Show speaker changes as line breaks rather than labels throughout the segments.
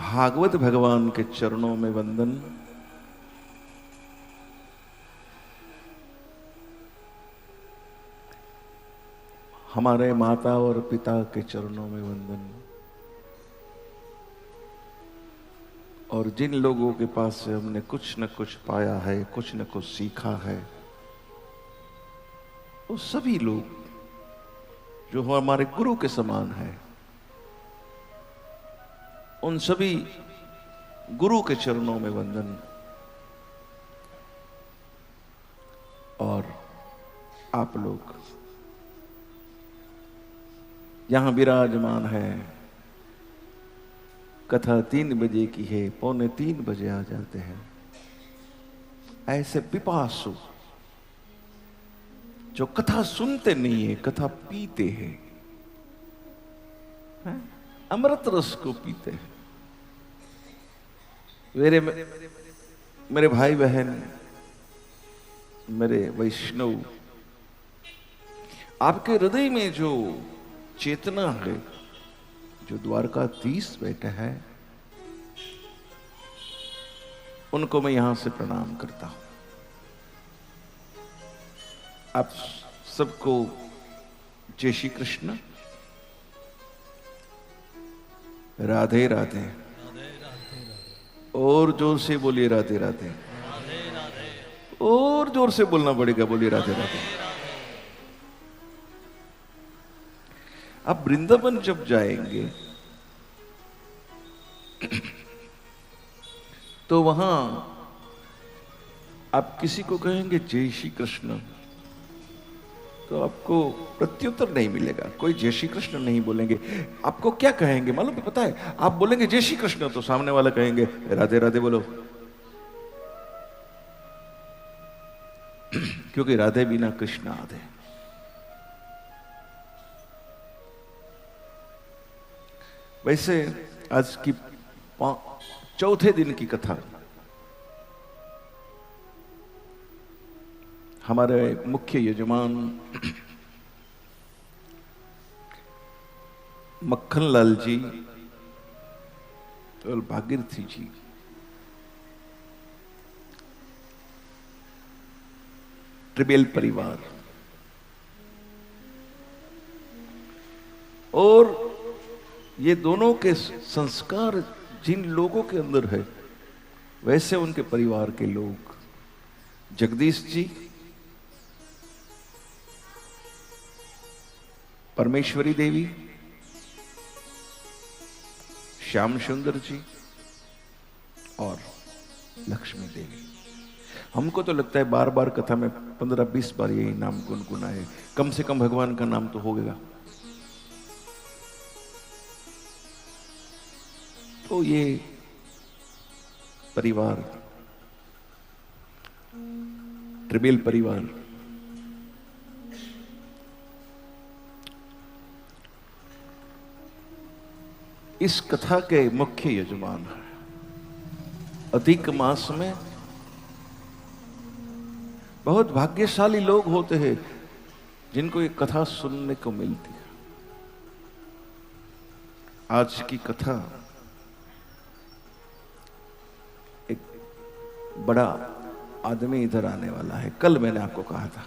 भागवत भगवान के चरणों में वंदन। हमारे माता और पिता के चरणों में वंदन। और जिन लोगों के पास से हमने कुछ न कुछ पाया है, कुछ न कुछ सीखा है, वो सभी लोग जो हमारे गुरु के समान है, उन सभी गुरु के चरणों में वंदन। और आप लोग यहां विराजमान है, कथा 3 बजे की है, 2:45 बजे आ जाते हैं। ऐसे पिपासु जो कथा सुनते नहीं है, कथा पीते हैं, अमृत रस को पीते हैं। मेरे भाई बहन, मेरे वैष्णव, आपके हृदय में जो चेतना है, जो द्वारकाधीश बैठे हैं, उनको मैं यहां से प्रणाम करता हूं। आप सबको जय श्री कृष्ण, राधे राधे। और जोर से बोलिए राधे राधे। और जोर से बोलना पड़ेगा, बोलिए राधे राधे। आप वृंदावन जब जाएंगे तो वहां आप किसी को कहेंगे जय श्री कृष्ण, तो आपको प्रत्युत्तर नहीं मिलेगा। कोई जय श्री कृष्ण नहीं बोलेंगे। आपको क्या कहेंगे मालूम है? पता है, आप बोलेंगे जय श्री कृष्ण तो सामने वाला कहेंगे राधे राधे बोलो। क्योंकि राधे बिना कृष्ण आधे। वैसे आज की चौथे दिन की कथा हमारे मुख्य यजमान मक्खनलाल जी और भागीरथी जी त्रिबेल परिवार, और ये दोनों के संस्कार जिन लोगों के अंदर है, वैसे उनके परिवार के लोग जगदीश जी, परमेश्वरी देवी, श्याम सुंदर जी और लक्ष्मी देवी। हमको तो लगता है बार बार कथा में 15-20 बार यही नाम गुनगुना है। कम से कम भगवान का नाम तो होगा। तो ये परिवार, त्रिबेल परिवार, इस कथा के मुख्य यजमान है। अधिक मास में बहुत भाग्यशाली लोग होते हैं जिनको ये कथा सुनने को मिलती है। आज की कथा एक बड़ा आदमी इधर आने वाला है। कल मैंने आपको कहा था,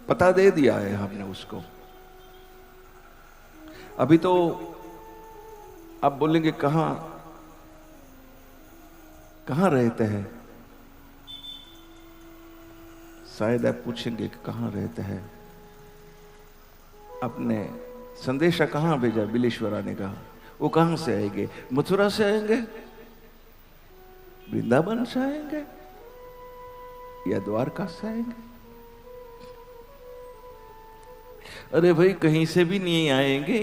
पता दे दिया है हमने उसको। अभी तो आप बोलेंगे कहां कहां रहते हैं, शायद आप पूछेंगे कि कहां रहते हैं। आपने संदेशा कहां भेजा? बिलेश्वरा ने कहा। वो कहां से आएंगे? मथुरा से आएंगे, वृंदावन से आएंगे, या द्वारका से आएंगे? अरे भाई, कहीं से भी नहीं आएंगे।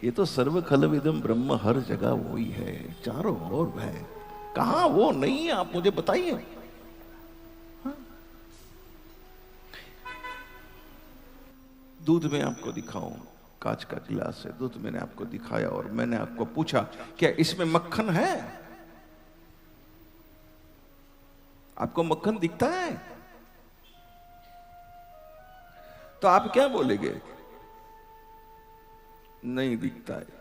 ये तो सर्व खलविदम ब्रह्म, हर जगह वही है, चारों ओर है। कहां वो नहीं है, आप मुझे बताइए। हाँ? दूध में आपको दिखाऊं, कांच का गिलास है, दूध मैंने आपको दिखाया और मैंने आपको पूछा क्या इसमें मक्खन है? आपको मक्खन दिखता है? तो आप क्या बोलेंगे? नहीं दिखता है।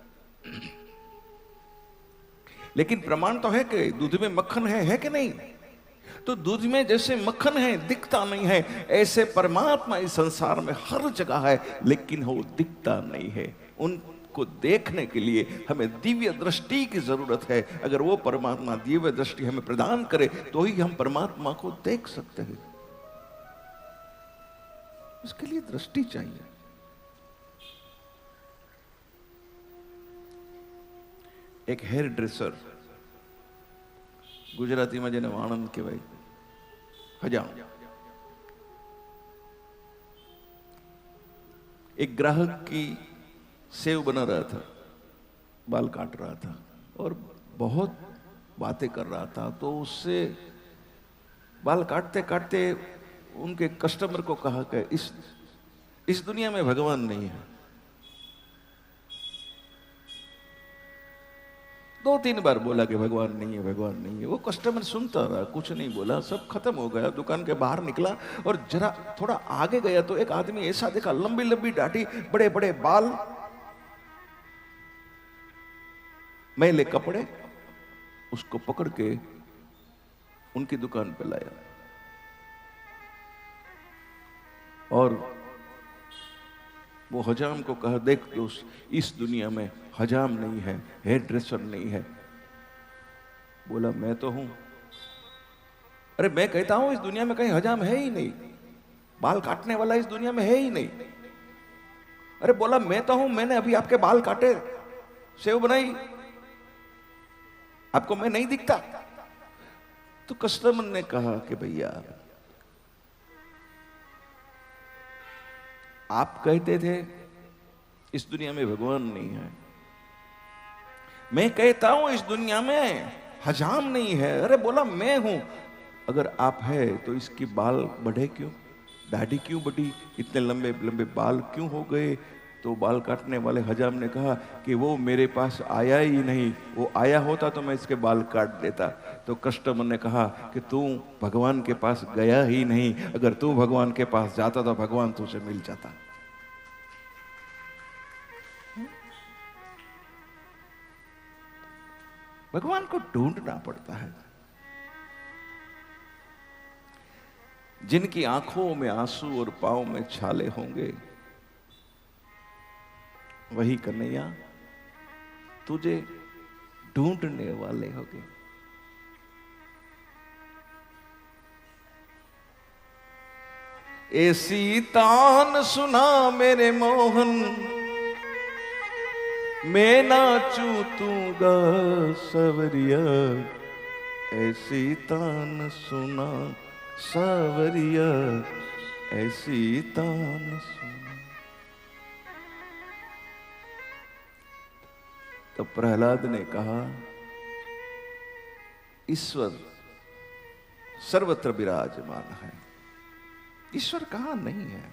लेकिन प्रमाण तो है कि दूध में मक्खन है कि नहीं? तो दूध में जैसे मक्खन है दिखता नहीं है, ऐसे परमात्मा इस संसार में हर जगह है, लेकिन वो दिखता नहीं है। उनको देखने के लिए हमें दिव्य दृष्टि की जरूरत है। अगर वो परमात्मा दिव्य दृष्टि हमें प्रदान करे तो ही हम परमात्मा को देख सकते हैं। इसके लिए दृष्टि चाहिए। एक हेयर ड्रेसर गुजराती में जेने आनंद कहवाय, हजाम, एक ग्राहक की सेव बना रहा था, बाल काट रहा था और बहुत बातें कर रहा था। तो उससे बाल काटते काटते उनके कस्टमर को कहा कि इस दुनिया में भगवान नहीं है। 2-3 बार बोला कि भगवान नहीं है, भगवान नहीं है। वो कस्टमर सुनता रहा, कुछ नहीं बोला, सब खत्म हो गया। दुकान के बाहर निकला और जरा थोड़ा आगे गया तो एक आदमी ऐसा देखा, लंबी लंबी दाढ़ी, बड़े बड़े बाल, मैले कपड़े। उसको पकड़ के उनकी दुकान पे लाया और वो हजाम को कहा, देख दोस्त, इस दुनिया में हजाम नहीं है, हेयर ड्रेसर नहीं है। बोला, मैं तो हूं। अरे मैं कहता हूं इस दुनिया में कहीं हजाम है ही नहीं, बाल काटने वाला इस दुनिया में है ही नहीं। अरे बोला, मैं तो हूं, मैंने अभी आपके बाल काटे, सेव बनाई, आपको मैं नहीं दिखता? तो कस्टमर ने कहा कि भैया, आप कहते थे इस दुनिया में भगवान नहीं है, मैं कहता हूं इस दुनिया में हजाम नहीं है। अरे बोला, मैं हूं। अगर आप है तो इसकी बाल बढ़े क्यों, दाढ़ी क्यों बढ़ी, इतने लंबे लंबे बाल क्यों हो गए? तो बाल काटने वाले हजाम ने कहा कि वो मेरे पास आया ही नहीं, वो आया होता तो मैं इसके बाल काट देता। तो कस्टमर ने कहा कि तू भगवान के पास गया ही नहीं, अगर तू भगवान के पास जाता तो भगवान तुझसे मिल जाता। भगवान को ढूंढना पड़ता है। जिनकी आंखों में आंसू और पांव में छाले होंगे, वही कन्हैया तुझे ढूंढने वाले होंगे। ऐसी तान सुना मेरे मोहन, मैं नाचू तू गा सवरिया। ऐसी तान सुना सावरिया, ऐसी तान सुना। तो प्रहलाद ने कहा, ईश्वर सर्वत्र विराजमान है, ईश्वर कहां नहीं है?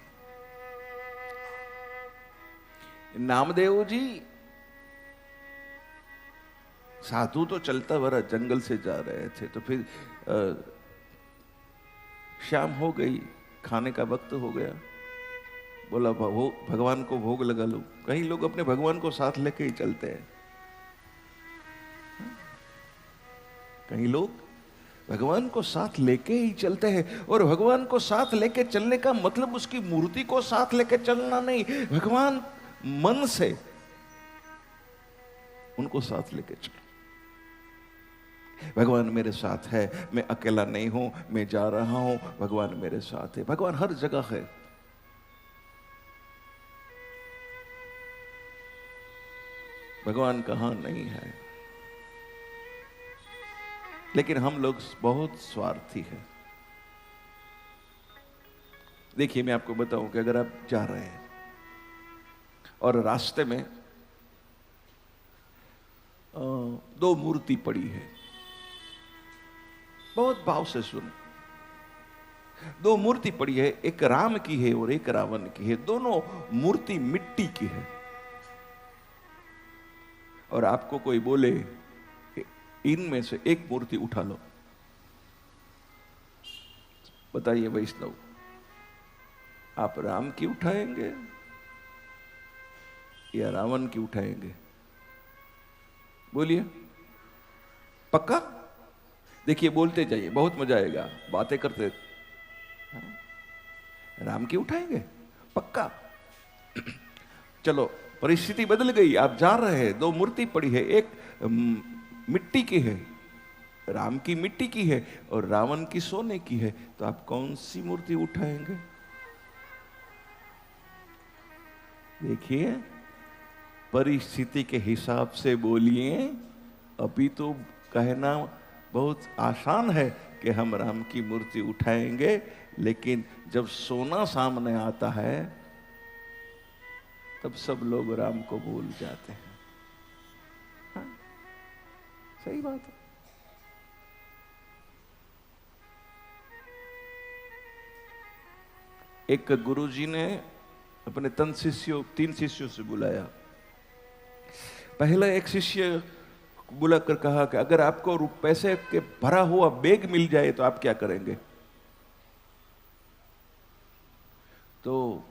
नामदेव जी साधु तो चलता भरा जंगल से जा रहे थे, तो फिर शाम हो गई, खाने का वक्त हो गया। बोला, भगवान को भोग लगा लो। कई लोग अपने भगवान को साथ लेके ही चलते हैं। कई लोग भगवान को साथ लेके ही चलते हैं, और भगवान को साथ लेके चलने का मतलब उसकी मूर्ति को साथ लेके चलना नहीं, भगवान मन से उनको साथ लेके चलो। भगवान मेरे साथ है, मैं अकेला नहीं हूं, मैं जा रहा हूं, भगवान मेरे साथ है। भगवान हर जगह है। भगवान कहां नहीं है? लेकिन हम लोग बहुत स्वार्थी हैं। देखिए, मैं आपको बताऊं कि अगर आप जा रहे हैं और रास्ते में 2 मूर्ति पड़ी है, बहुत भाव से सुनो। 2 मूर्ति पड़ी है, एक राम की है और एक रावण की है। दोनों मूर्ति मिट्टी की है। और आपको कोई बोले कि इनमें से एक मूर्ति उठा लो, बताइए वैष्णव, आप राम की उठाएंगे या रावण की उठाएंगे? बोलिए, पक्का? देखिए, बोलते जाइए, बहुत मजा आएगा, बातें करते। राम की उठाएंगे पक्का? चलो, परिस्थिति बदल गई, आप जा रहे हैं, दो मूर्ति पड़ी है, एक मिट्टी की है, राम की मिट्टी की है, और रावण की सोने की है, तो आप कौन सी मूर्ति उठाएंगे? देखिए, परिस्थिति के हिसाब से बोलिए। अभी तो कहना बहुत आसान है कि हम राम की मूर्ति उठाएंगे, लेकिन जब सोना सामने आता है तब सब लोग राम को भूल जाते हैं। हाँ, सही बात है। एक गुरुजी ने अपने 3 शिष्यों से बुलाया। पहला एक शिष्य बुलाकर कहा कि अगर आपको पैसे के भरा हुआ बैग मिल जाए तो आप क्या करेंगे? तो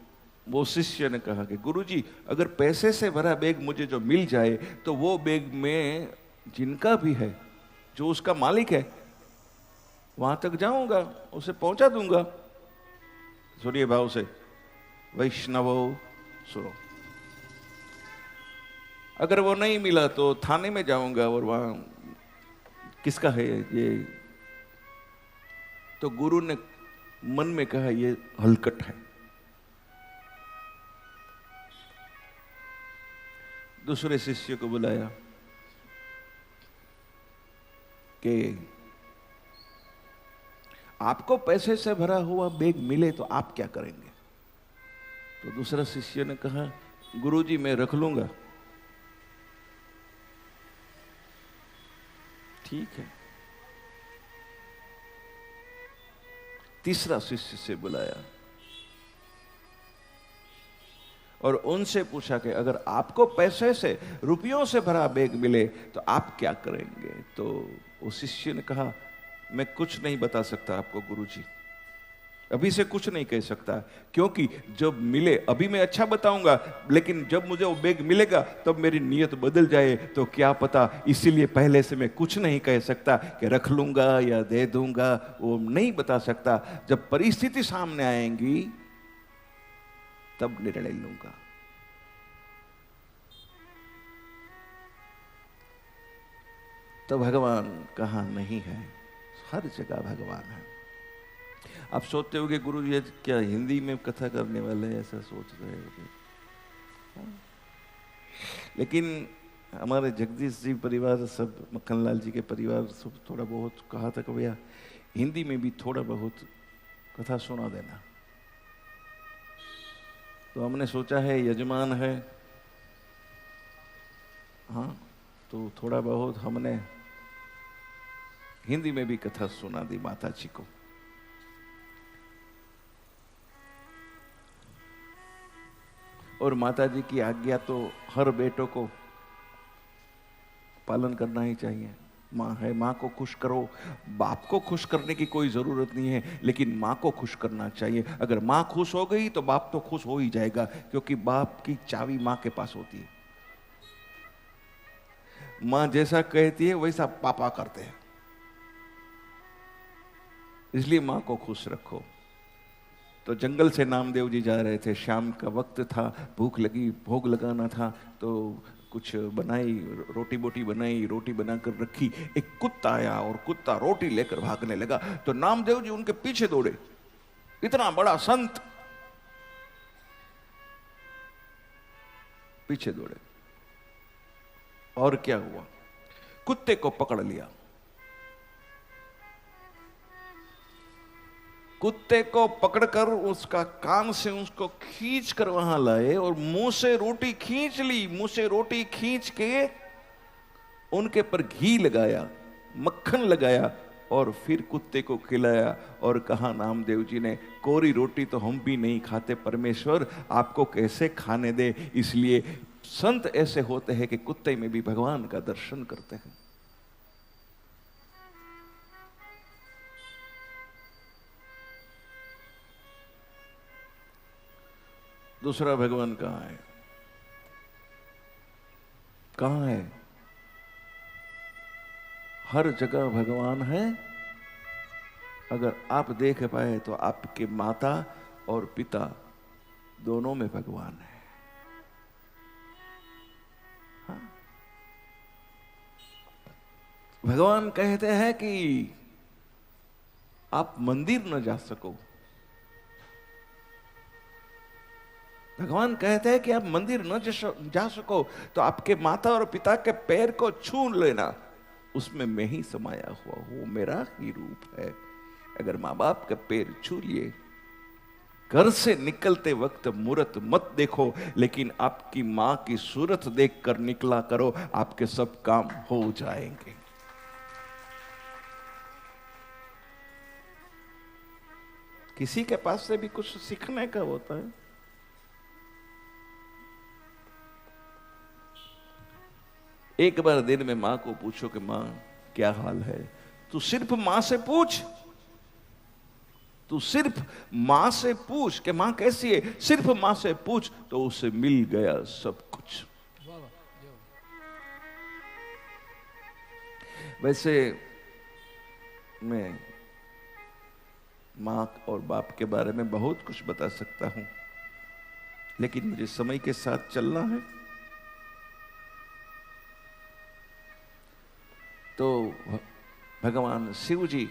वो शिष्य ने कहा कि गुरुजी, अगर पैसे से भरा बैग मुझे जो मिल जाए तो वो बैग में जिनका भी है, जो उसका मालिक है, वहां तक जाऊंगा, उसे पहुंचा दूंगा। सुनिए भाव से, वैष्णवो सुनो। अगर वो नहीं मिला तो थाने में जाऊंगा और वहां किसका है ये? तो गुरु ने मन में कहा, ये हलकट है। दूसरे शिष्य को बुलाया कि आपको पैसे से भरा हुआ बैग मिले तो आप क्या करेंगे? तो दूसरा शिष्य ने कहा, गुरुजी मैं रख लूंगा। ठीक है। तीसरा शिष्य से बुलाया और उनसे पूछा कि अगर आपको पैसे से, रुपयों से भरा बैग मिले तो आप क्या करेंगे? तो उस शिष्य ने कहा, मैं कुछ नहीं बता सकता आपको गुरुजी, अभी से कुछ नहीं कह सकता, क्योंकि जब मिले, अभी मैं अच्छा बताऊंगा, लेकिन जब मुझे वो बैग मिलेगा तब मेरी नीयत बदल जाए तो क्या पता, इसीलिए पहले से मैं कुछ नहीं कह सकता कि रख लूंगा या दे दूंगा, वो नहीं बता सकता। जब परिस्थिति सामने आएंगी तब निर्णय लूंगा। तो भगवान कहाँ नहीं है? हर जगह भगवान है। आप सोचते हो कि गुरु जी क्या हिंदी में कथा करने वाले हैं, ऐसा सोच रहे हो? लेकिन हमारे जगदीश जी परिवार, सब मक्खनलाल जी के परिवार सब थोड़ा बहुत कहा था कि भैया हिंदी में भी थोड़ा बहुत कथा सुना देना। तो हमने सोचा है, यजमान है, हाँ, तो थोड़ा बहुत हमने हिंदी में भी कथा सुना दी माता जी को। और माता जी की आज्ञा तो हर बेटों को पालन करना ही चाहिए। माँ है, माँ को खुश करो। बाप को खुश करने की कोई जरूरत नहीं है, लेकिन माँ को खुश करना चाहिए। अगर माँ खुश हो गई तो बाप तो खुश हो ही जाएगा, क्योंकि बाप की चाबी माँ के पास होती है। माँ जैसा कहती है वैसा पापा करते हैं, इसलिए माँ को खुश रखो। तो जंगल से नामदेव जी जा रहे थे, शाम का वक्त था, भूख लगी, भोग लगाना था, तो कुछ बनाई, रोटी बोटी बनाई, रोटी बनाकर रखी। एक कुत्ता आया और कुत्ता रोटी लेकर भागने लगा, तो नामदेव जी उनके पीछे दौड़े। इतना बड़ा संत पीछे दौड़े, और क्या हुआ? कुत्ते को पकड़ लिया। कुत्ते को पकड़कर उसका कान से उसको खींच कर वहां लाए और मुंह से रोटी खींच ली। मुंह से रोटी खींच के उनके पर घी लगाया, मक्खन लगाया और फिर कुत्ते को खिलाया और कहा नामदेव जी ने, कोरी रोटी तो हम भी नहीं खाते परमेश्वर, आपको कैसे खाने दे। इसलिए संत ऐसे होते हैं कि कुत्ते में भी भगवान का दर्शन करते हैं। दूसरा भगवान कहाँ है? कहाँ है? हर जगह भगवान है। अगर आप देख पाए तो आपके माता और पिता दोनों में भगवान है। हाँ? भगवान कहते हैं कि आप मंदिर न जा सको। भगवान कहते हैं कि आप मंदिर न जा सको तो आपके माता और पिता के पैर को छू लेना, उसमें मैं ही समाया हुआ हूं, मेरा ही रूप है। अगर माँ बाप का पैर छू लिए, घर से निकलते वक्त मूरत मत देखो, लेकिन आपकी माँ की सूरत देखकर निकला करो, आपके सब काम हो जाएंगे। किसी के पास से भी कुछ सीखने का होता है। एक बार दिन में मां को पूछो कि मां क्या हाल है, तू सिर्फ मां से पूछ, तू सिर्फ मां से पूछ कि मां कैसी है, सिर्फ मां से पूछ तो उसे मिल गया सब कुछ। वैसे मैं मां और बाप के बारे में बहुत कुछ बता सकता हूं, लेकिन मुझे समय के साथ चलना है। तो भगवान शिव जी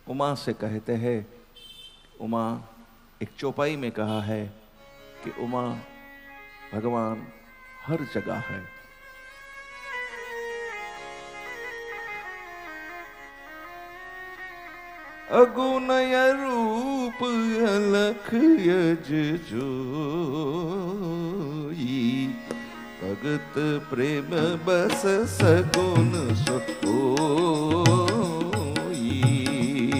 उमा से कहते हैं, उमा, एक चौपाई में कहा है कि उमा भगवान हर जगह है। अगुनय रूप अलख यज जोई, भगत प्रेम बस सगुन सोई।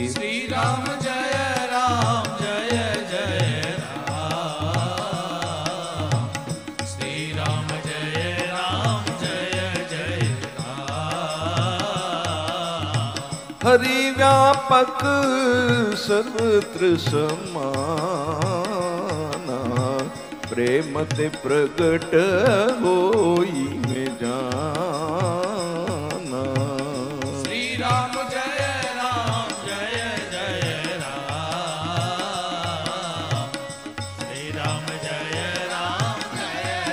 श्री राम जय जय राम, श्री राम जय जय राम।
हरि व्यापक सर्वत्र समाना, प्रेम ते प्रगट होई में जाना।
श्री राम जय जय राम, श्री राम जय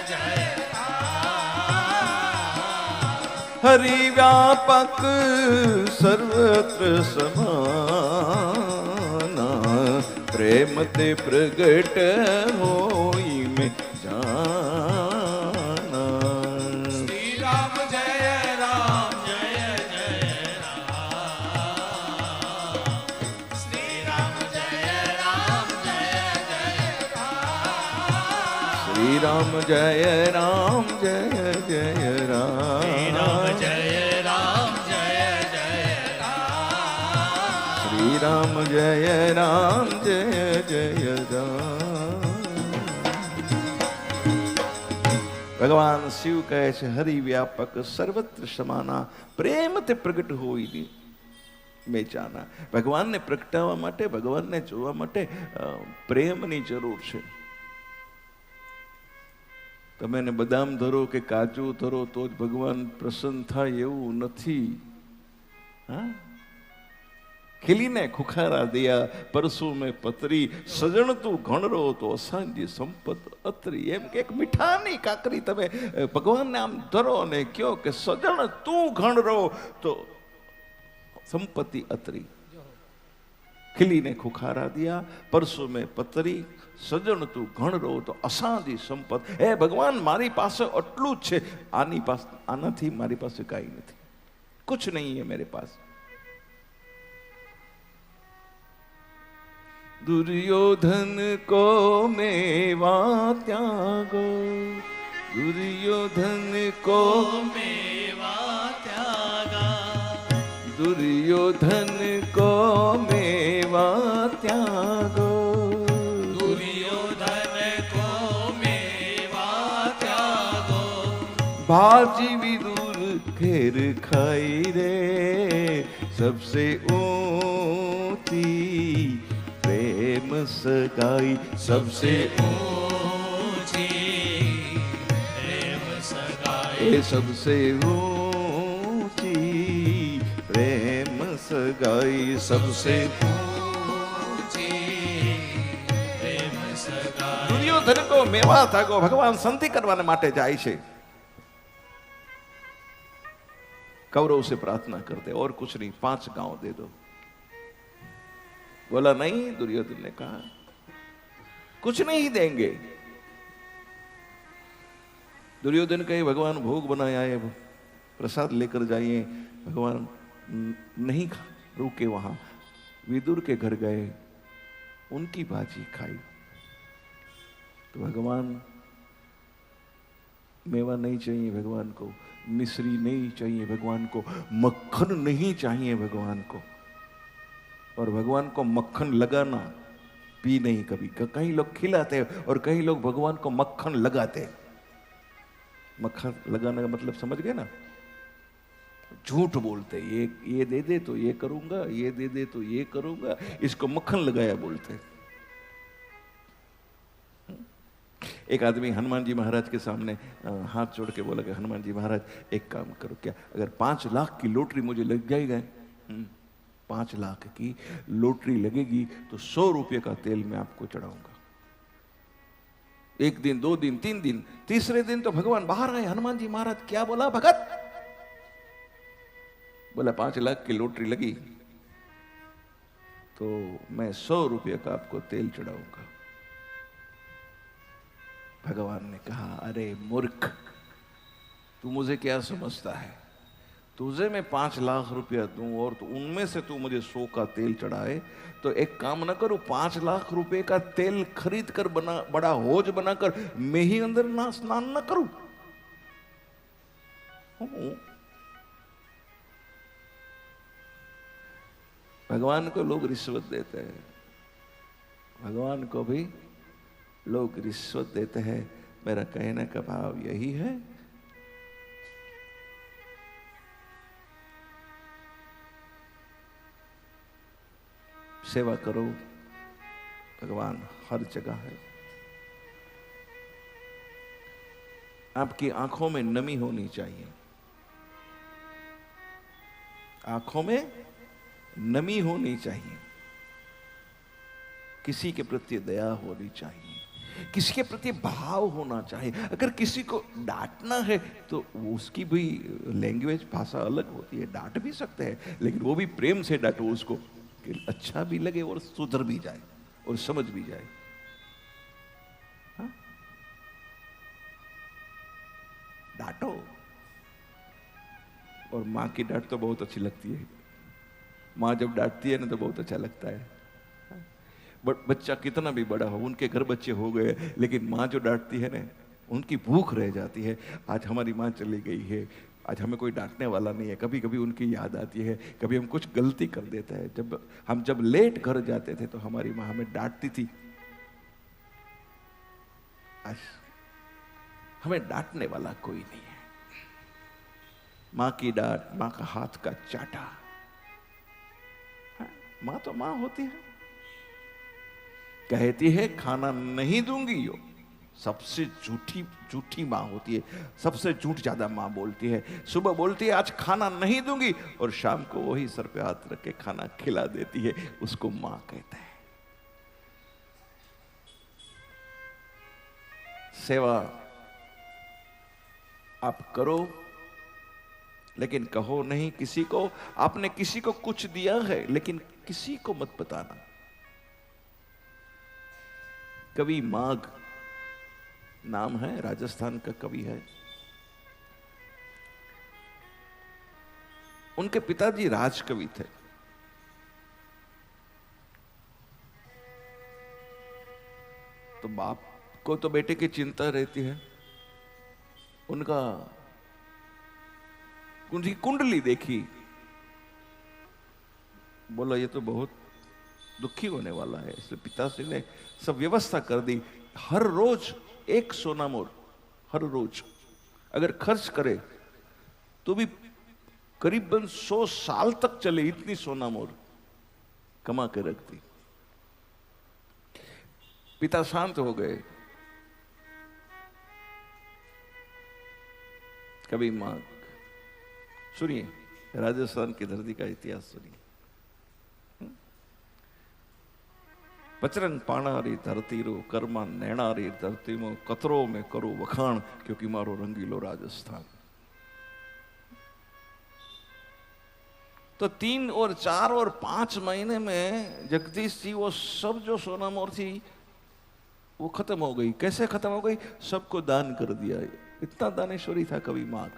जय राम।
हरि व्यापक सर्वत्र समाना, प्रेम ते प्रगट होई में जाना।
श्री राम जय जय राम, श्री राम जय जय राम।
श्री राम जय जय राम,
श्री राम जय जय राम।
श्री राम जय जय राम। भगवान शिव कहे छे हरि व्यापक सर्वत्र समाना, प्रेम ते प्रगट होई में जाना। भगवान ने प्रगटावा माटे, भगवान ने जोवा माटे प्रेमनी जरूर छे। તમે એને બદામ ધરો કે કાજુ ધરો તો જ ભગવાન પ્રસન્ન થાય એવું નથી। હા, ખીલીને ખુખારા દિયા પરસુ में पतरी, सजन तू घणरो तो असांजी संपत अतरी। एम के एक मीठानी काकरी तमे भगवान ने आम धरो ने क्यों के सजन तू घणरो तो संपत्ति अतरी। खिलीने खुखारा दिया परसों में पतरी, सजन तू घणरो तो असांजी संपत। ए भगवान मारी पासे अटलू छे, आनी पास आनाथी मारी पासे काई नहीं, कुछ नहीं है मेरे पास। दुर्योधन को मेवा त्यागो, दुर्योधन को
मेवा त्यागा,
दुर्योधन को मेवा त्यागो,
दुर्योधन को मेवा त्यागो।
भाजी विदुर घेर खाई रे, सबसे ऊंची प्रेम प्रेम सगाई सबसे
ऊंची प्रेम सगाई
सबसे ऊंची प्रेम सगाई सबसे
ऊंची प्रेम सगाई।
દુર્યોધન કો મેવા થાકો ભગવાન સંતિ કરવાને માટે જાય છે। कौरव से प्रार्थना करते और कुछ नहीं, 5 गांव दे दो। बोला नहीं, दुर्योधन ने कहा कुछ नहीं देंगे। दुर्योधन कहे भगवान भोग बनाया है, प्रसाद लेकर जाइए। भगवान नहीं रुके, वहां विदुर के घर गए, उनकी भाजी खाई। तो भगवान मेवा नहीं चाहिए भगवान को, मिश्री नहीं चाहिए भगवान को, मक्खन नहीं चाहिए भगवान को। और भगवान को मक्खन लगाना भी नहीं कभी। कई लोग खिलाते हैं और कई लोग भगवान को मक्खन लगाते हैं। मक्खन लगाने का मतलब समझ गए ना? झूठ बोलते, ये दे दे तो ये करूंगा, ये दे दे तो ये करूंगा, इसको मक्खन लगाया बोलते। एक आदमी हनुमान जी महाराज के सामने हाथ जोड़ के बोला कि हनुमान जी महाराज एक काम करो, क्या अगर 5 लाख की लॉटरी मुझे लग जाएगा, 5 लाख की लॉटरी लगेगी तो 100 रुपये का तेल मैं आपको चढ़ाऊंगा। 1 दिन, 2 दिन, 3 दिन, तीसरे दिन तो भगवान बाहर आए। हनुमान जी महाराज क्या बोला भगत? बोला 5 लाख की लॉटरी लगी तो मैं 100 रुपये का आपको तेल चढ़ाऊंगा। भगवान ने कहा अरे मूर्ख, तू मुझे क्या समझता है? तुझे मैं 5 लाख रुपया दूं और तो उनमें से तू मुझे 100 का तेल चढ़ाए, तो एक काम ना करूं, 5 लाख रुपए का तेल खरीद कर बड़ा हौज बनाकर मैं ही अंदर ना स्नान ना करूं? भगवान को लोग रिश्वत देते हैं, भगवान को भी लोग रिश्वत देते हैं। मेरा कहने का भाव यही है, सेवा करो, भगवान हर जगह है। आपकी आंखों में नमी होनी चाहिए, आंखों में नमी होनी चाहिए, किसी के प्रति दया होनी चाहिए, किसी के प्रति भाव होना चाहिए। अगर किसी को डांटना है तो उसकी भी लैंग्वेज भाषा अलग होती है, डांट भी सकते हैं, लेकिन वो भी प्रेम से डांटो उसको कि अच्छा भी लगे और सुधर भी जाए और समझ भी जाए। हाँ? डांटो। और माँ की डांट तो बहुत अच्छी लगती है, माँ जब डांटती है ना तो बहुत अच्छा लगता है। बच्चा कितना भी बड़ा हो, उनके घर बच्चे हो गए, लेकिन माँ जो डांटती है ना, उनकी भूख रह जाती है। आज हमारी माँ चली गई है, आज हमें कोई डांटने वाला नहीं है। कभी कभी उनकी याद आती है, कभी हम कुछ गलती कर देते हैं। जब लेट घर जाते थे तो हमारी माँ हमें डांटती थी। आज हमें डांटने वाला कोई नहीं है। माँ की डांट, माँ का हाथ का चाटा, माँ तो माँ होती है। कहती है खाना नहीं दूंगी, यो सबसे झूठी माँ होती है, सबसे झूठ ज्यादा माँ बोलती है। सुबह बोलती है आज खाना नहीं दूंगी और शाम को वही सर पे हाथ रख के खाना खिला देती है, उसको माँ कहते हैं। सेवा आप करो, लेकिन कहो नहीं किसी को। आपने किसी को कुछ दिया है लेकिन किसी को मत बताना। कवि माघ नाम है, राजस्थान का कवि है। उनके पिताजी राजकवि थे। तो बाप को तो बेटे की चिंता रहती है। उनकी कुंडली देखी, बोला ये तो बहुत दुखी होने वाला है। इसलिए पिताश्री ने सब व्यवस्था कर दी। हर रोज 1 सोना मोर, हर रोज अगर खर्च करे तो भी करीबन 100 साल तक चले, इतनी सोना मोर कमा के रख दी। पिता शांत हो गए। कभी मां, सुनिए राजस्थान की धरती का इतिहास सुनिए। पचरंग पाणारी धरती रो कर्मा नैणारी धरती में कतरो में करो वखाण, क्योंकि मारो रंगीलो राजस्थान। तो 3 और 4 और 5 महीने में जगदीश जी वो सब जो सोना मोर थी वो खत्म हो गई। कैसे खत्म हो गई? सबको दान कर दिया। इतना दानेश्वरी था कवि माघ।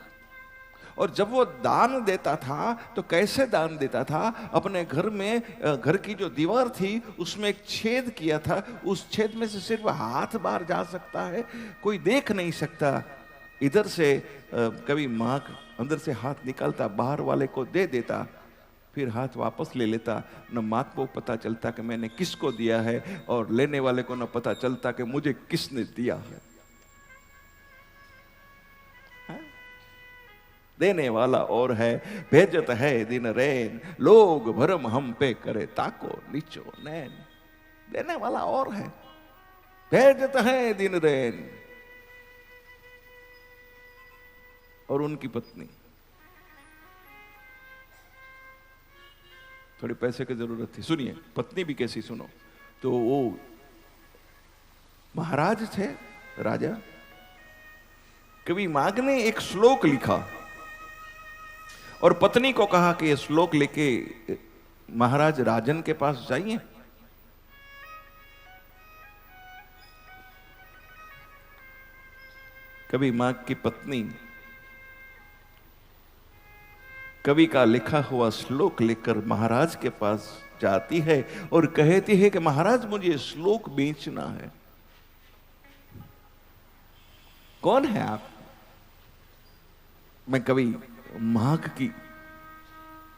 और जब वो दान देता था तो कैसे दान देता था? अपने घर में, घर की जो दीवार थी उसमें एक छेद किया था, उस छेद में से सिर्फ हाथ बाहर जा सकता है, कोई देख नहीं सकता। इधर से कवि माघ अंदर से हाथ निकालता, बाहर वाले को दे देता, फिर हाथ वापस ले लेता। न माँ को पता चलता कि मैंने किसको दिया है, और लेने वाले को न पता चलता कि मुझे किसने दिया है। देने वाला और है, भेजत है दिन रैन, लोग भरम हम पे करे ताको नीचो नैन। देने वाला और है, भेजत है दिन रैन। और उनकी पत्नी, थोड़ी पैसे की जरूरत थी। सुनिए पत्नी भी कैसी, सुनो। तो वो महाराज थे, राजा। कवि माघ ने एक श्लोक लिखा और पत्नी को कहा कि ये श्लोक लेके महाराज राजन के पास जाइए। कवि माघ की पत्नी कवि का लिखा हुआ श्लोक लेकर महाराज के पास जाती है और कहती है कि महाराज मुझे श्लोक बेचना है। कौन है आप? मैं कवि माघ की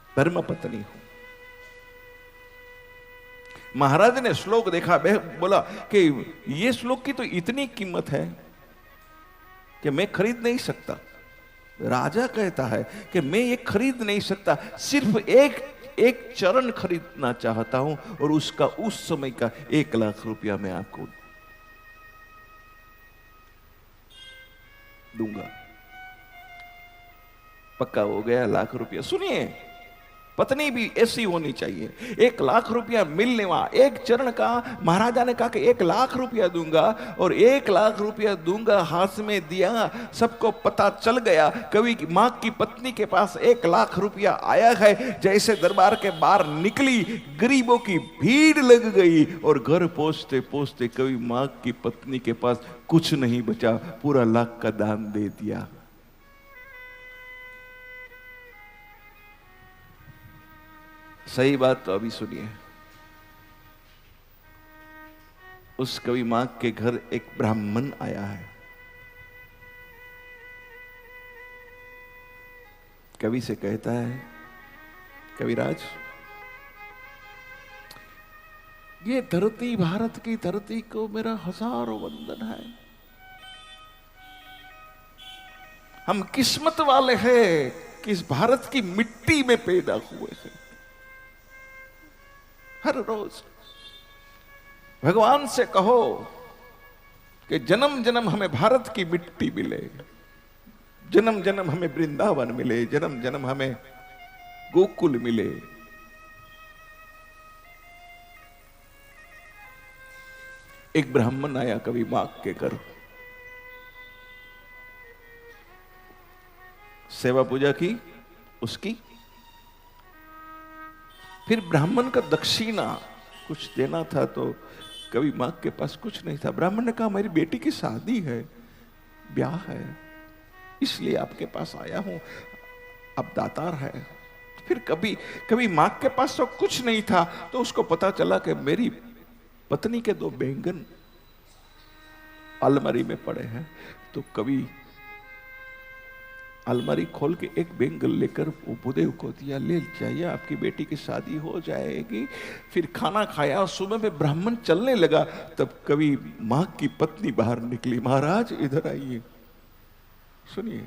धर्म पत्नी हूं। महाराज ने श्लोक देखा, बोला कि ये श्लोक की तो इतनी कीमत है कि मैं खरीद नहीं सकता। राजा कहता है कि मैं ये खरीद नहीं सकता, सिर्फ एक चरण खरीदना चाहता हूं, और उसका उस समय का 1 लाख रुपया मैं आपको दूंगा। पक्का हो गया 1 लाख रुपया। सुनिए पत्नी भी ऐसी होनी चाहिए। 1 लाख रुपया मिलने वाला, एक चरण का। महाराजा ने कहा कि 1 लाख रुपया दूंगा, और 1 लाख रुपया दूंगा, हाथ में दिया, सबको पता चल गया कवि की मां की पत्नी के पास 1 लाख रुपया आया है। जैसे दरबार के बाहर निकली, गरीबों की भीड़ लग गई, और घर पहुंचते पहुंचते कवि मां की पत्नी के पास कुछ नहीं बचा, पूरा लाख का दान दे दिया। सही बात तो अभी सुनिए। उस कवि मां के घर एक ब्राह्मण आया है। कवि से कहता है, कविराज ये धरती, भारत की धरती को मेरा हजारों वंदन है। हम किस्मत वाले हैं कि इस भारत की मिट्टी में पैदा हुए हैं। हर रोज भगवान से कहो कि जन्म जन्म हमें भारत की मिट्टी मिले, जन्म जन्म हमें वृंदावन मिले, जन्म जन्म हमें गोकुल मिले। एक ब्राह्मण आया कवि माघ के घर, सेवा पूजा की उसकी, फिर ब्राह्मण का दक्षिणा कुछ देना था, तो कवि माघ के पास कुछ नहीं था। ब्राह्मण ने कहा मेरी बेटी की शादी है, ब्याह है, इसलिए आपके पास आया हूं, आप दातार है। फिर कवि माघ के पास तो कुछ नहीं था, तो उसको पता चला कि मेरी पत्नी के 2 बैंगन अलमारी में पड़े हैं। तो कवि अलमारी खोल के एक बैंगन लेकर उपदेव को दिया, ले जाइए आपकी बेटी की शादी हो जाएगी। फिर खाना खाया, सुबह में ब्राह्मण चलने लगा, तब कवि मां की पत्नी बाहर निकली, महाराज इधर आइए। सुनिए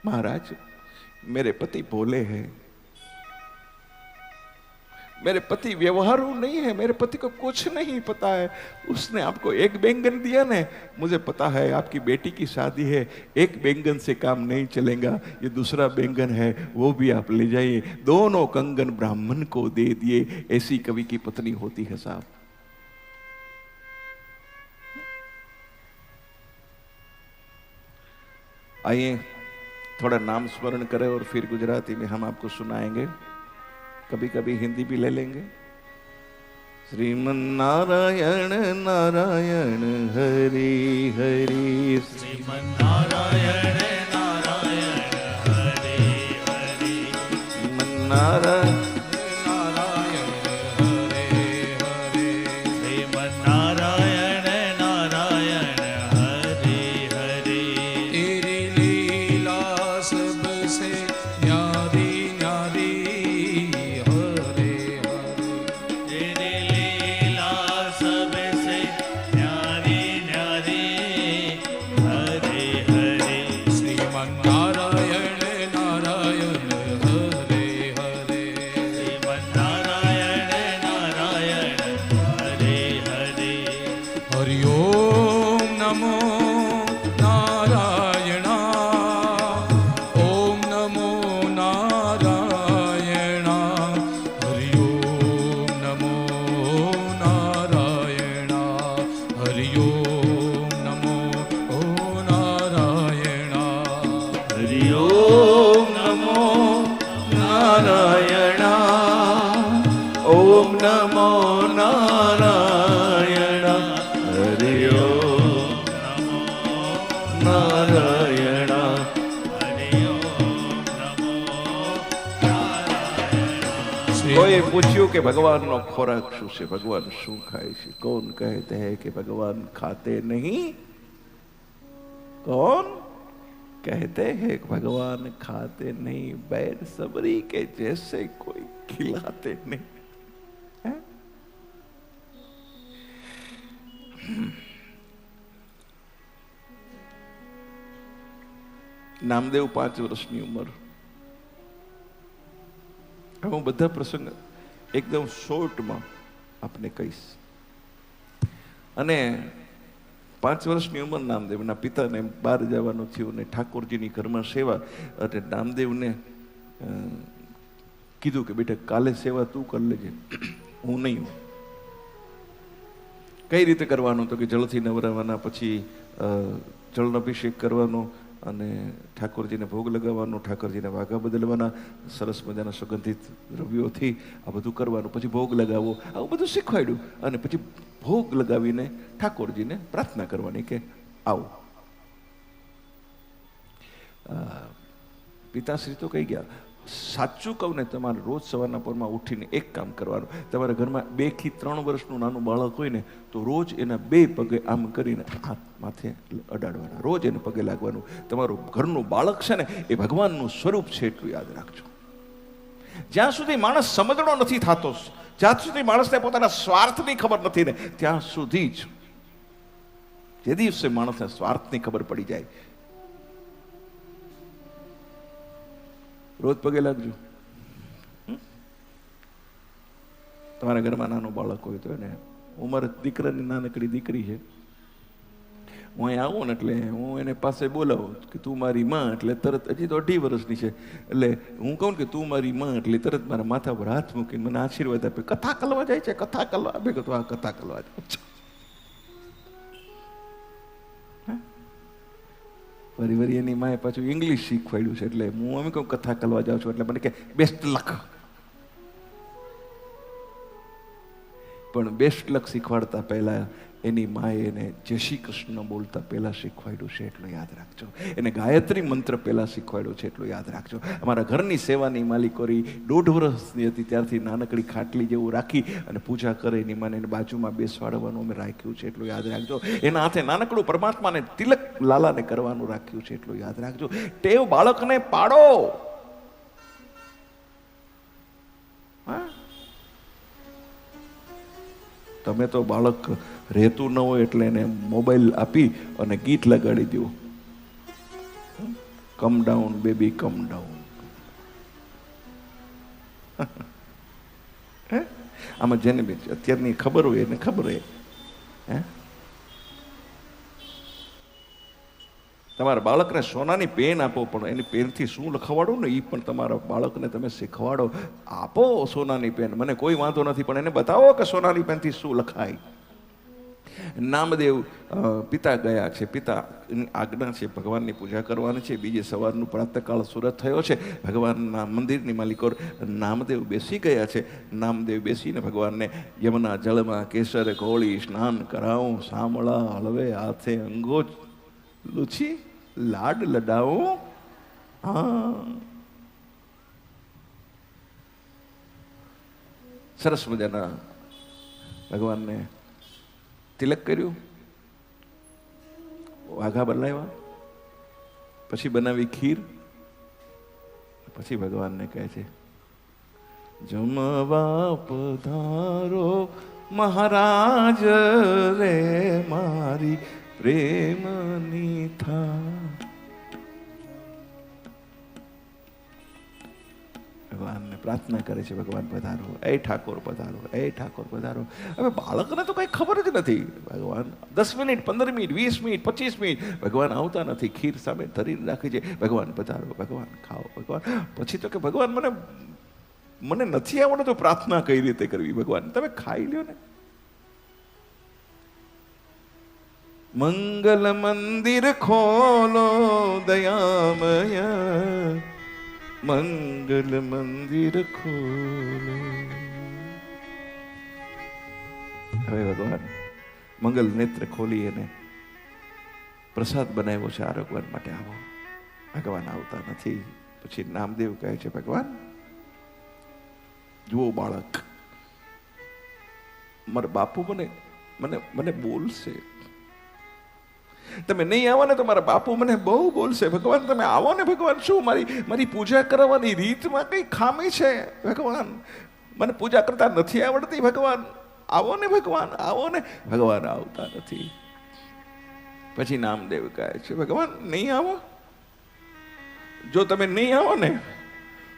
महाराज मेरे पति बोले हैं मेरे पति व्यवहारू नहीं है, मेरे पति को कुछ नहीं पता है। उसने आपको एक बैंगन दिया ना, मुझे पता है आपकी बेटी की शादी है, एक बैंगन से काम नहीं चलेगा, ये दूसरा बैंगन है, वो भी आप ले जाइए। दोनों कंगन ब्राह्मण को दे दिए। ऐसी कवि की पत्नी होती है साहब। आइए थोड़ा नाम स्मरण करें और फिर गुजराती में हम आपको सुनाएंगे, कभी कभी हिंदी भी ले लेंगे। श्रीमन नारायण नारायण हरि हरि,
श्रीमन नारायण नारायण हरे हरे,
श्रीमन नारायण
नारायण हरे हरे, श्रीमन नारायण नारायण हरे हरे। तेरी लीला सबसे न्यारी न्यारी हरे हरे, तेरी लीला सबसे न्यारी न्यारी हरे हरे। श्रीमन नारायण नारायण हरे हरे, श्रीमन नारायण नारायण हरे हरे। हरि ओम नमो नारायण, ओम नमो नारायण, हरि ओम नमो नारायण, हरि ओम नमो नारायण,
हरि ओम नमो नारायण, ओम नमो नारायण, हरि ओम नारायण। कोई पूछ्યું કે ભગવાનનો ખોરાક શું છે, ભગવાન શું ખાય છે? कौन कहते हैं कि भगवान खाते नहीं? कौन कहते हैं कि भगवान खाते नहीं? बैर सबरी के जैसे कोई खिलाते नहीं है? નામદેવ 5 વર્ષની ઉંમર. હવે હું બધા પ્રસંગ એકદમ શોર્ટમાં આપને કહીશ. અને 5 વર્ષની ઉંમર નામદેવના પિતાને બહાર જવાનું થયું ને ઠાકોરજીની ઘરમાં સેવા. અને નામદેવને કીધું કે બેટા કાલે સેવા તું કરી લેજે, હું નહીં. કઈ રીતે કરવાનું? તો કે જળથી નવરાવાના, પછી જળનો અભિષેક કરવાનો અને ઠાકોરજીને ભોગ લગાવવાનો, ઠાકોરજીને વાઘા બદલવાના, સરસ મજાના સુગંધિત દ્રવ્યોથી આ બધું કરવાનું, પછી ભોગ લગાવવો, આવું બધું શીખવાડ્યું. અને પછી ભોગ લગાવીને ઠાકોરજીને પ્રાર્થના કરવાની કે આવો. પિતાશ્રી તો કહી ગયા, સાચું કહું ને, તમારે રોજ સવારના પરમાં ઉઠીને એક કામ કરવાનું. તમારા ઘરમાં 2 થી 3 વર્ષનું નાનું બાળક હોય ને, તો રોજ એના 2 પગે આમ કરીને હાથ માથે અડાડવાના, રોજ એને પગે લાગવાનું. તમારું ઘરનું બાળક છે ને, એ ભગવાનનું સ્વરૂપ છે, એટલું યાદ રાખજો. જ્યાં સુધી માણસ સમજણો નથી થતો, જ્યાં સુધી માણસને પોતાના સ્વાર્થની ખબર નથી ને, ત્યાં સુધી જ, જે દિવસે માણસને સ્વાર્થની ખબર પડી જાય, રોજ પગે લાગજો. તમારા ઘરમાં નાનું બાળક હોય તો એને, હું મારા દીકરાની નાનકડી દીકરી છે, હું અહીં આવું ને એટલે હું એને પાસે બોલાવું કે તું મારી માં, એટલે તરત, હજી તો 2.5 વર્ષની છે, એટલે હું કહું કે તું મારી માં, એટલે તરત મારા માથા પર હાથ મૂકીને મને આશીર્વાદ આપે. કથા કલવા જાય છે, કથા કલવા આપે, કે તું આ કથા કલવા જાય. વરી એની માએ પાછું ઇંગ્લિશ શીખવાડ્યું છે, એટલે હું એમ કહું કથા કલવા જાઉં છું, એટલે મને કે બેસ્ટ લક. પણ બેસ્ટ લક શીખવાડતા પહેલા એની માએ એને જય શ્રી કૃષ્ણ બોલતા પહેલા શીખવાડ્યું છે, એટલું યાદ રાખજો. એને ગાયત્રી મંત્ર પહેલા શીખવાડ્યો છે, એટલું યાદ રાખજો. અમારા ઘરની સેવાની માલિકોરી 1.5 વર્ષની હતી ત્યારથી નાનકડી ખાટલી જેવું રાખી અને પૂજા કરે, એની માને બાજુમાં બેસવાડવાનું અમે રાખ્યું છે, એટલું યાદ રાખજો. એના હાથે નાનકડું પરમાત્માને તિલક લાલાને કરવાનું રાખ્યું છે, એટલું યાદ રાખજો. ટેવ બાળકને પાડો. તમે તો બાળક રહેતું ન હોય એટલે એને મોબાઈલ આપી અને ગીત લગાડી દો, come down baby come down. આમાં જેને બી અત્યારની ખબર હોય એને ખબર હોય. હે, તમારા બાળકને સોનાની પેન આપો, પણ એની પેનથી શું લખવાડો ને એ પણ તમારા બાળકને તમે શીખવાડો. આપો સોનાની પેન, મને કોઈ વાંધો નથી, પણ એને બતાવો કે સોનાની પેનથી શું લખાય. નામદેવ પિતા ગયા છે, પિતા આજ્ઞા છે ભગવાનની પૂજા કરવાની છે. બીજે સવારનું પ્રાતઃકાળ સુરત થયો છે, ભગવાનના મંદિરની માલિકો નામદેવ બેસી ગયા છે. નામદેવ બેસીને ભગવાનને યમુના જળમાં કેસર કોળી સ્નાન કરાવું, સામળા હળવે હાથે અંગો લૂછી લાડ લડાવું. હા, સરસ મજાના ભગવાનને તિલક કર્યું, વાઘા બનાવ્યા, પછી બનાવી ખીર. પછી ભગવાનને કહે છે, જમવા પધારો મહારાજ રે મારી પ્રેમની થા. ભગવાનને પ્રાર્થના કરે છે, ભગવાન પધારો, એ ઠાકોર પધારો, એ ઠાકોર પધારો. હવે બાળકને તો કઈ ખબર જ નથી. ભગવાન 10 મિનિટ 15 મિનિટ 20 મિનિટ 25 મિનિટ ભગવાન આવતા નથી. ખીર સામે ધરીને રાખી છે, ભગવાન પધારો, ભગવાન ખાઓ, ભગવાન. પછી તો કે ભગવાન મને નથી આવડે તો પ્રાર્થના કઈ રીતે કરવી. ભગવાન તમે ખાઈ લ્યો ને. મંગલ મંદિર ખોલો દયામય, મંગલ મંદિર ખોલો. હવે ભગવાન મંગલ નેત્ર ખોલી અને પ્રસાદ બનાવ્યો છે આરોગવાન માટે. આવો. ભગવાન આવતા નથી. પછી નામદેવ કહે છે, ભગવાન જુઓ બાળક, મારા બાપુ મને બોલશે. તમે નહીં આવો ને તો મારા બાપુ મને બહુ બોલશે. ભગવાન તમે આવો ને. ભગવાન શું મારી પૂજા કરવાની રીતમાં કઈ ખામી છે? ભગવાન મને પૂજા કરતા નથી આવડતી. ભગવાન આવો ને, ભગવાન આવો ને. ભગવાન આવતા નથી. પછી નામદેવ કહે છે, ભગવાન નહીં આવો, જો તમે નહીં આવો ને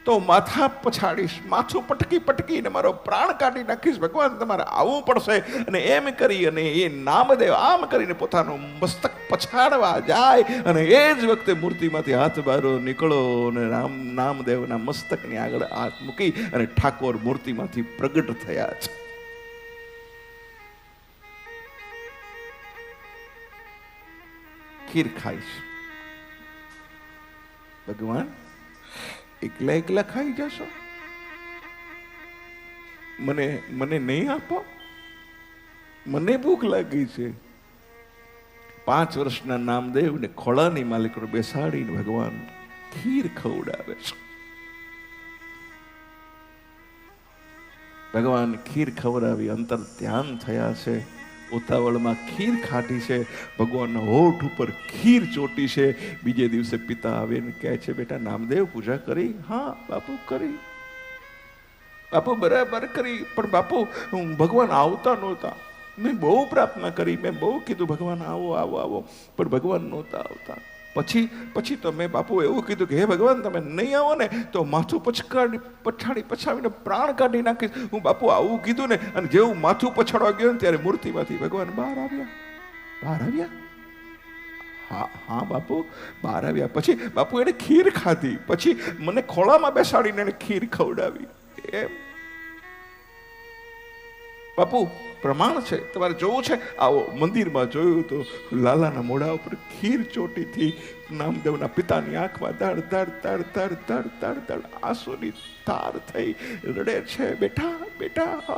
તો માથા પછાડીશ, માથું પટકીને મારો પ્રાણ કાઢી નાખીશ. ભગવાન તમારે આવવું પડશે. અને એમ કરી અને એ નામદેવ આમ કરીને પોતાનું મસ્તક પછાડવા જાય અને એ જ વખતે મૂર્તિમાંથી હાથ બારો નીકળો અને નામદેવના મસ્તકની આગળ હાથ મૂકી અને ઠાકોર મૂર્તિમાંથી પ્રગટ થયા છે. ખીર ખાઈશ. ભગવાન એકલા એકલા ખાઈ જશો? મને નહીં આપો, મને ભૂખ લાગી છે. 5 વર્ષના નામદેવને ખોળાની માલિકો બેસાડીને ભગવાન ખીર ખવડાવે છે. ભગવાન ખીર ખવડાવી અંતર ધ્યાન થયા છે. ઉતાવળમાં ખીર ખાટી છે, ભગવાનના હોઠ ઉપર ખીર ચોટી છે. બીજે દિવસે પિતા આવીને કહે છે, બેટા નામદેવ પૂજા કરી? હા બાપુ કરી. બાપુ બરાબર કરી, પણ બાપુ ભગવાન આવતા નહોતા. મેં બહુ પ્રાર્થના કરી, મેં બહુ કીધું ભગવાન આવો આવો આવો, પણ ભગવાન નહોતા આવતા. પછી તો મેં બાપુ એવું કીધું કે હે ભગવાન તમે નહીં આવો ને તો માથું પછાડીને પ્રાણ કાઢી નાખીશ. હું બાપુ આવું કીધું ને, અને જેવું માથું પછાડવા ગયો ને ત્યારે મૂર્તિમાંથી ભગવાન બહાર આવ્યા. હા બાપુ બહાર આવ્યા. પછી બાપુ એને ખીર ખાધી, પછી મને ખોળામાં બેસાડીને એને ખીર ખવડાવી. એમ બાપુ પ્રમાણ છે, તમારે જોવું છે આવો. મંદિરમાં જોયું તો લાલાના મોઢા ઉપર ખીર ચોટી થી નામદેવના પિતાની આંખમાં દડ દડ દડ દડ દડ દડ દડ આંસુની ધાર થઈ રડે છે. બેટા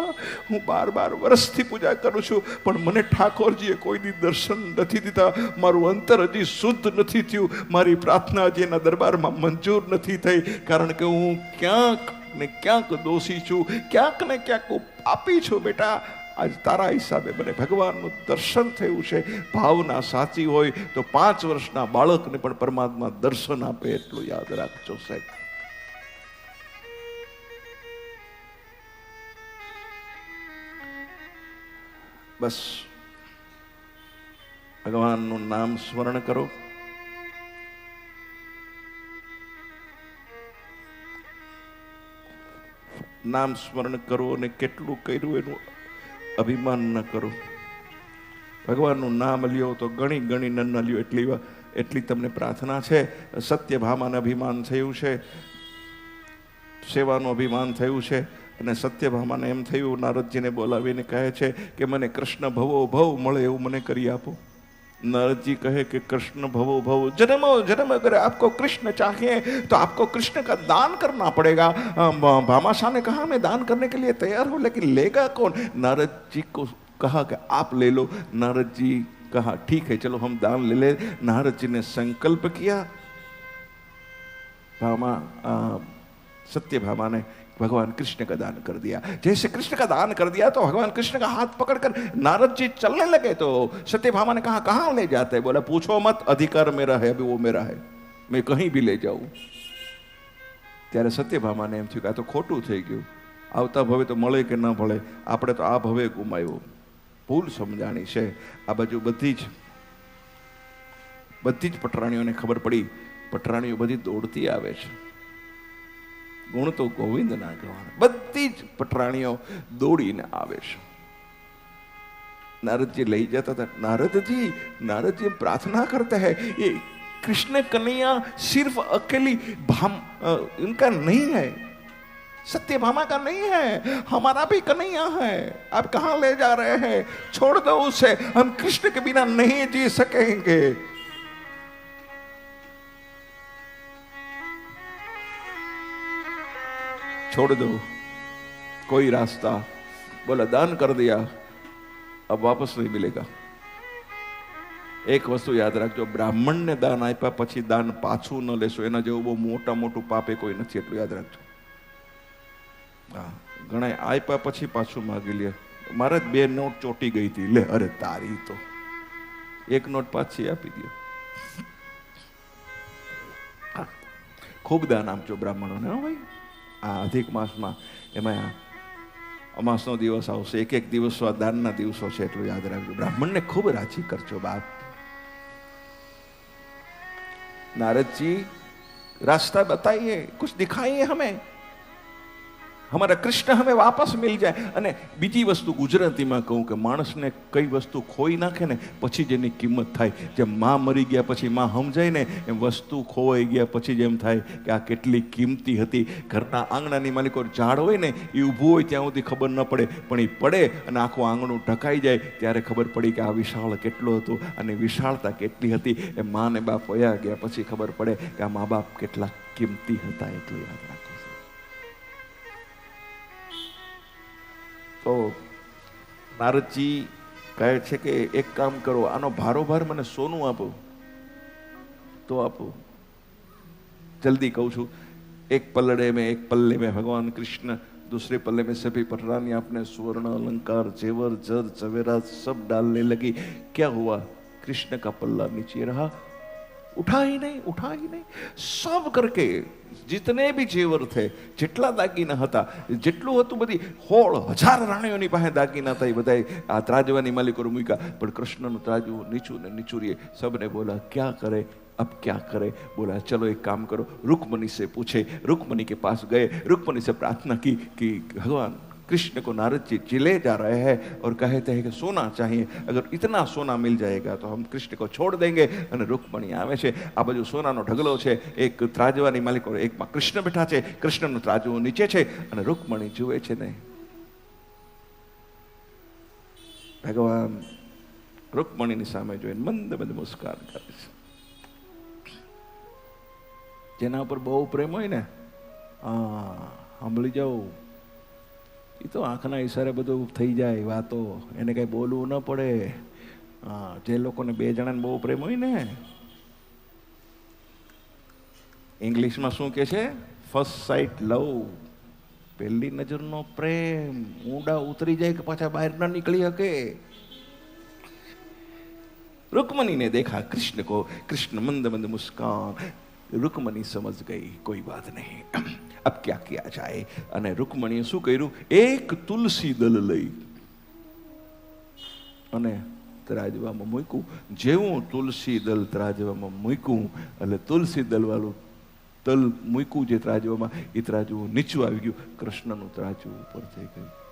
હું 12 વર્ષથી પૂજા કરું છું, પણ મને ઠાકોરજીએ કોઈ દી દર્શન નથી દીધા. મારું અંતર હજી શુદ્ધ નથી થયું, મારી પ્રાર્થના હજી એના દરબારમાં મંજૂર નથી થઈ, કારણ કે હું ક્યાંક દોષી છું, ક્યાંક ને ક્યાંક હું પાપી છું. બેટા આજ તારા હિસાબે મને ભગવાનનું દર્શન થયું છે. ભાવના સાચી હોય તો 5 વર્ષના બાળકને પણ પરમાત્મા દર્શન આપે, એટલું યાદ રાખજો સાહેબ. બસ ભગવાનનું નામ સ્મરણ કરો. નામ સ્મરણ કરો અને કેટલું કર્યું એનું અભિમાન ન કરો. ભગવાનનું નામ લ્યો તો ગણી ગણી ન લ્યો એટલી તમને પ્રાર્થના છે. સત્યભામાને અભિમાન થયું છે, સેવાનું અભિમાન થયું છે, અને સત્યભામાને એમ થયું, નારદજીને બોલાવીને કહે છે કે મને કૃષ્ણ ભવો ભવ મળે એવું મને કરી આપો. नारद जी कहे कि कृष्ण भवो भव जन्मो जन्म, अगर आपको कृष्ण चाहिए तो आपको कृष्ण का दान करना पड़ेगा. भामाशाह ने कहा मैं दान करने के लिए तैयार हूं, लेकिन लेगा कौन? नारद जी को कहा कि आप ले लो. नारद जी कहा ठीक है चलो हम दान ले ले. नारद जी ने संकल्प किया. सत्यभामा ने भगवान कृष्ण का दान कर दिया. जैसे कृष्ण का दान कर दिया तो भगवान कृष्ण का हाथ पकड़कर नारद जी चलने लगे. तो सत्यभामा ने कहा कहां ले जाते? बोला पूछो मत, अधिकार मेरा है, अभी वो मेरा है, मैं कहीं भी ले जाऊं. ત્યારે સત્યભામાને એમ થયું કે આ તો ખોટું થઈ ગયું, આવતા ભવે તો મળે કે ના મળે, આપણે તો આ ભવે ગુમાવ્યો. ભૂલ સમજાણી છે. આ બાજુ બધી જ પટરાણીઓને ખબર પડી. પટરાણીઓ બધી દોડતી આવે છે. ગુણ તો ગોવિંદના ગવાના. બધી જ પટરાણીઓ દોડીને આવે છે. नारद जी ले जाता था. नारद जी प्रार्थना करते हैं ये कृष्ण कन्हैया सिर्फ अकेली इनका नहीं है, सत्यभामा का नहीं है, हमारा भी कन्हैया है. आप कहां ले जा रहे हैं? छोड़ दो उसे, हम कृष्ण के बिना नहीं जी सकेंगे. छोड़ दो कोई रास्ता. बोला दान कर दिया, अब वापस नहीं मिलेगा. एक वस्तु याद रखो, ब्राह्मण ने दान आप्या पछी दान पाछू न लेशो एना जेवुं बहु मोटू पापे कोई नथी, एटલું याद रखो. घणा आप्या पछी पाछू मांगी લે. मारे 2 नोट ચોટી गई थी, ले अरे तारी तो 1 नोट पाછી આપી દો. खूब दान आपजो ब्राह्मणोने. हो भाई आ अधिक मासमां एमां અમાસનો દિવસ આવશે, એક દિવસો આ દાનના દિવસો છે, એટલું યાદ રાખજો. બ્રાહ્મણને ખૂબ રાજી કરજો બાપ. नारद जी रास्ता बताइए, कुछ दिखाइए हमें, हमारा कृष्ण हमें वापस मिल जाए. અને બીજી વસ્તુ ગુજરાતીમાં કહું કે માણસને કઈ વસ્તુ ખોઈ નાખે ને પછી જેની કિંમત થાય. જેમ માં મરી ગયા પછી માં સમજાય ને, એમ વસ્તુ ખોવાઈ ગયા પછી જેમ થાય કે આ કેટલી કિંમતી હતી. ઘરના આંગણાની માલિકો ઝાડ હોય ને એ ઊભું હોય ત્યાં સુધી ખબર ન પડે, પણ એ પડે અને આખું આંગણું ઢકાઈ જાય ત્યારે ખબર પડી કે આ વિશાળ કેટલું હતું અને વિશાળતા કેટલી હતી. એ માં ને બાપ વયા ગયા પછી ખબર પડે કે આ મા બાપ કેટલા કિંમતી હતા. એટલું યાદ રાખો. तो नारद जी कहे छे कि एक काम करो, आनो भारोभार मने सोनू आपो तो आपो. जल्दी कहूं छू. एक पल्लड़े में, एक पल्ले में भगवान कृष्ण, दूसरे पल्ले में सभी पटरानी आपने स्वर्ण अलंकार जेवर जर जवेरात सब डालने लगी. क्या हुआ? कृष्ण का पल्ला नीचे रहा, उठा ही नहीं. सब करके जितने भी जेवर थे, જેટલા દાગીના હતા, જેટલું હતું બધી 1,000 રાણીઓની પાસે દાગીના હતા, એ બધા આ ત્રાજવાની માલિકો મૂક્યા. પણ કૃષ્ણનું ત્રાજવું નીચું ને નીચું રહીએ. सबने बोला क्या करे, अब क्या करे? बोला चलो एक काम करो, रुक्मणी से पूछे. रुक्मणी के पास गए, रुक्मणी से प्रार्थना की कि भगवान कृष्ण को नारद जी ले जा रहे हैं और कहते हैं कि सोना चाहिए, अगर इतना सोना मिल जाएगा तो हम कृष्ण को छोड़ देंगे. અને रुक्मणी આવે છે. આ બાજુ સોનાનો ઢગલો છે, એક ત્રાજવાની માલિકો, એકમાં કૃષ્ણ બેઠા છે, કૃષ્ણનું ત્રાજવું નીચે છે અને रुक्मणी જુએ છે ને. ભગવાન रुक्मणीની સામે જોઈને મંદ મંદ મુસ્કાન કરે છે. જેના ઉપર બહુ પ્રેમ હોય ને, સાંભળી જાઓ, એ તો આંખના ઈશારે બધું થઈ જાય વાતો, એને કઈ બોલવું ન પડે. જે લોકોને 2 જણાને બહુ પ્રેમ હોય ને, ઇંગ્લિશમાં શું કે છે? ફર્સ્ટ સાઇટ લવ. પહેલી નજરનો પ્રેમ ઊંડા ઉતરી જાય કે પાછા બહાર ન નીકળી શકે. रुक्मणी ने देखा कृष्ण को, कृष्ण मंद मंद मुस्कान. रुक्मणी समझ गई कोई बात नहीं, अब क्या किया जाए. અને रुक्मणीએ શું કર્યું? એક તુલસી દલ લઈ અને ત્રાજવામાં મૂક્યું. જેવું તુલસી દલ ત્રાજવામાં મૂક્યું એટલે તુલસી દલ વાળું તલ મૂક્યું જે ત્રાજવામાં, એ ત્રાજવું નીચું આવી ગયું, કૃષ્ણનું ત્રાજવું ઉપર થઈ ગયું.